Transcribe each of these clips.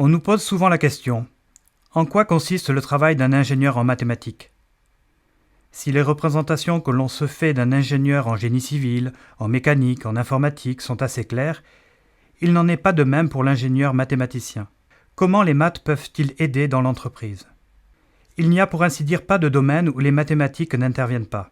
On nous pose souvent la question: en quoi consiste le travail d'un ingénieur en mathématiques? Si les représentations que l'on se fait d'un ingénieur en génie civil, en mécanique, en informatique sont assez claires, il n'en est pas de même pour l'ingénieur mathématicien. Comment les maths peuvent-ils aider dans l'entreprise? Il n'y a pour ainsi dire pas de domaine où les mathématiques n'interviennent pas.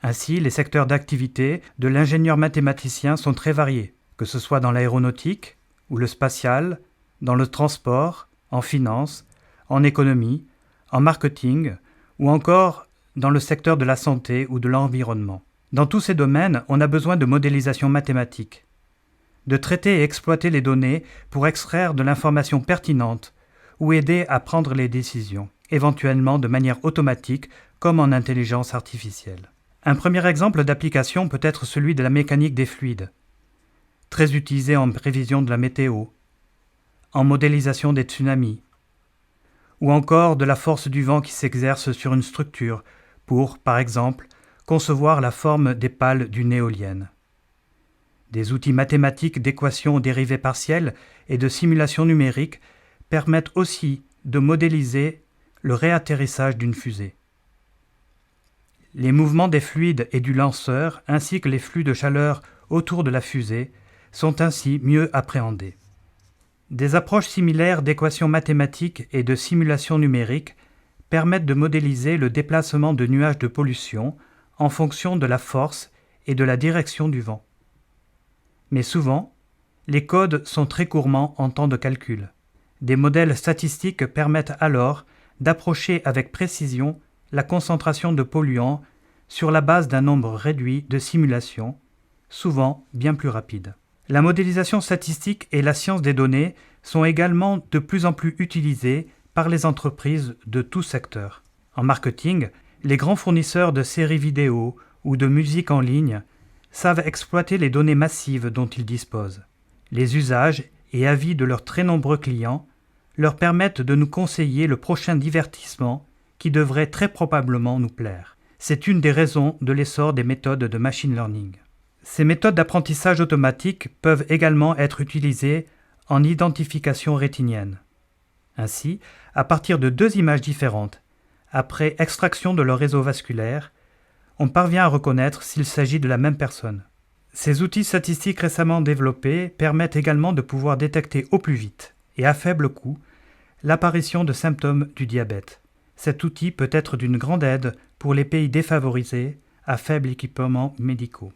Ainsi, les secteurs d'activité de l'ingénieur mathématicien sont très variés, que ce soit dans l'aéronautique ou le spatial, dans le transport, en finance, en économie, en marketing ou encore dans le secteur de la santé ou de l'environnement. Dans tous ces domaines, on a besoin de modélisation mathématique, de traiter et exploiter les données pour extraire de l'information pertinente ou aider à prendre les décisions, éventuellement de manière automatique comme en intelligence artificielle. Un premier exemple d'application peut être celui de la mécanique des fluides, très utilisé en prévision de la météo, en modélisation des tsunamis, ou encore de la force du vent qui s'exerce sur une structure pour, par exemple, concevoir la forme des pales d'une éolienne. Des outils mathématiques d'équations dérivées partielles et de simulation numérique permettent aussi de modéliser le réatterrissage d'une fusée. Les mouvements des fluides et du lanceur, ainsi que les flux de chaleur autour de la fusée, sont ainsi mieux appréhendés. Des approches similaires d'équations mathématiques et de simulation numérique permettent de modéliser le déplacement de nuages de pollution en fonction de la force et de la direction du vent. Mais souvent, les codes sont très gourmands en temps de calcul. Des modèles statistiques permettent alors d'approcher avec précision la concentration de polluants sur la base d'un nombre réduit de simulations, souvent bien plus rapides. La modélisation statistique et la science des données sont également de plus en plus utilisées par les entreprises de tous secteurs. En marketing, les grands fournisseurs de séries vidéo ou de musique en ligne savent exploiter les données massives dont ils disposent. Les usages et avis de leurs très nombreux clients leur permettent de nous conseiller le prochain divertissement qui devrait très probablement nous plaire. C'est une des raisons de l'essor des méthodes de machine learning. Ces méthodes d'apprentissage automatique peuvent également être utilisées en identification rétinienne. Ainsi, à partir de deux images différentes, après extraction de leur réseau vasculaire, on parvient à reconnaître s'il s'agit de la même personne. Ces outils statistiques récemment développés permettent également de pouvoir détecter au plus vite et à faible coût l'apparition de symptômes du diabète. Cet outil peut être d'une grande aide pour les pays défavorisés à faible équipement médicaux.